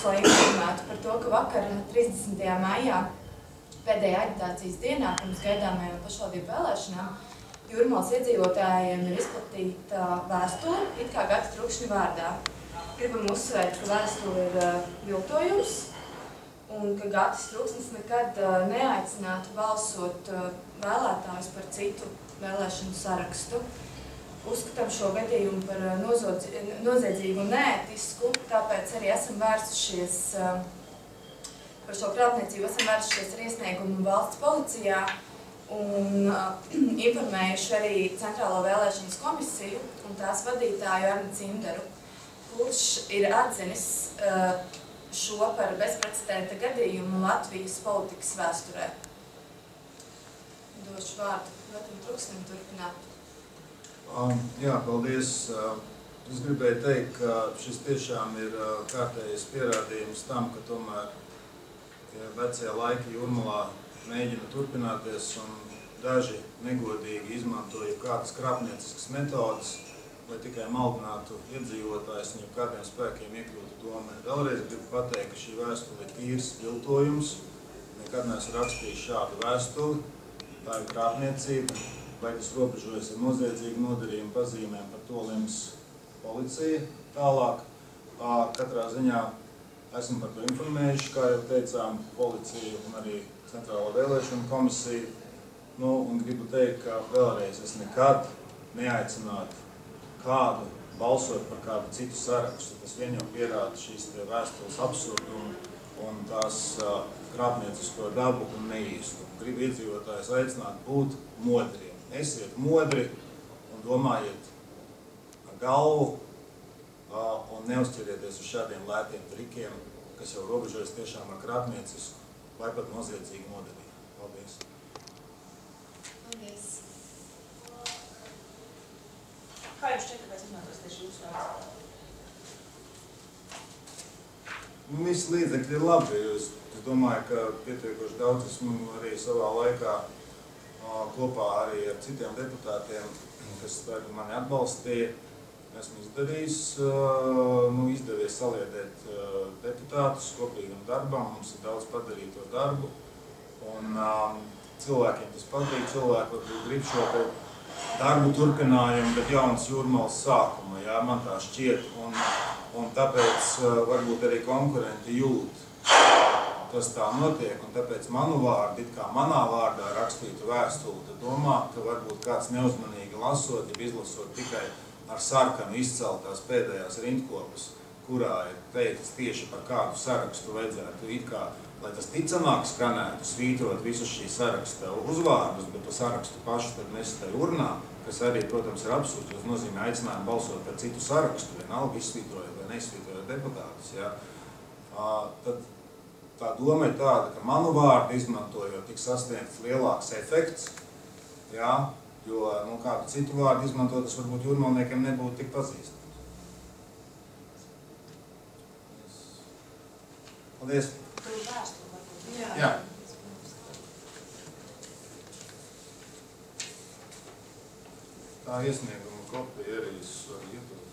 lai informētu par to, ka vakar 30. maijā pēdējā aģitācijas dienā pirms gaidāmajām pašvaldību vēlēšanām Jūrmalas iedzīvotājiem ir izplatīta vēstule, it kā Gata Trukšņa vārdā. Gribam uzsvērt, ka vēstule ir viltojums un ka Gatis Trukšņs nekad neaicinātu balsot vēlētājus par citu vēlēšanu sarakstu. Uzskatām šo gadījumu par noziedzīgu un neētisku, tāpēc arī esam vērsušies par šo krāpniecību, esam vērsušies ar iesniegumu valsts policijā un informējuši arī Centrālo vēlēšanas komisiju un tās vadītāju Arni Cinderu, kurš ir atzinis šo par bezprecedenta gadījumu Latvijas politikas vēsturē. Došu vārdu Gatam Trukšņam turpināt. Jā, paldies. Es gribēju teikt, ka šis tiešām ir kārtējais pierādījums tam, ka tomēr vecie laiki Jūrmalā mēģina turpināties un daži negodīgi izmantoja kādas krāpnieciskas metodas, lai tikai maldinātu iedzīvotājus un kādiem spēkiem iekļūtu domē. Vēlreiz gribu pateikt, ka šī vēstule ir tīrs viltojums. Nekad neesmu rakstījis šādu vēstuli. Tā ir krāpniecība. Vai tas robežojas ar noziedzīgu nodarījumu pazīmēm, par to lems policija tālāk. Katrā ziņā esmu par to informējuši, kā jau teicām, policiju un arī Centrālo vēlēšanu komisiju. Un gribu teikt, ka vēlreiz es nekad neaicinātu kādu balsot par kādu citu sarakstu. Tas vien jau pierāda šīs vēstules absurdumu un tās krāpniecisko dabu un neīstu. Gribu iedzīvotājus aicināt būt modriem. Esiet modri un domājiet ar galvu un neuzķerieties uz šādiem lētiem trikiem, kas jau robežojas tiešām ar krāpniecisku vai pat noziedzīgu nodarījumu. Paldies! Paldies! Kā jums šķiet, kāpēc izmantos tieši jūsu vārds? Visi līdzekļi ir labi. Es domāju, ka pietiekoši daudz esmu arī savā laikā kopā arī ar citiem deputātiem, kas mani atbalstīja. Esmu izdevies saliedēt deputātus kopīgam darbam, mums ir daudz padarīto darbu. Un cilvēkiem tas patīk, cilvēki varbūt grib šo darbu turpinājumu, bet jaunas Jūrmalas sākuma, jā, man tā šķiet. Un tāpēc varbūt arī konkurenti jūt. Tas tā notiek, un tāpēc manu vārdu, it kā manā vārdā rakstītu vēstuli, tad domā, ka varbūt kāds neuzmanīgi lasot, ja izlasot tikai ar sarkanu izceltās pēdējās rindkopas, kurā ir teikts tieši par kādu sarakstu vajadzētu, it kā, lai tas ticamāk skanētu, svītrot visus šī saraksta uzvārdus, bet to sarakstu pašu tad nestai urnā, kas arī, protams, ir absurds, tas nozīmē aicinājumu balsot par citu sarakstu, vienalga izsvītrojot vai neizsvītrojot deputātus, jā. Tad tā doma ir tāda, ka manu vārdu izmantojot tik sasniegts lielāks efekts, jā, jo kādu citu vārdu izmantot, tas varbūt jūrmalniekiem nebūtu tik pazīstams. Paldies! Tur vēstuli varbūt. Jā. Tā iesnieguma kopija arī es varu iedot.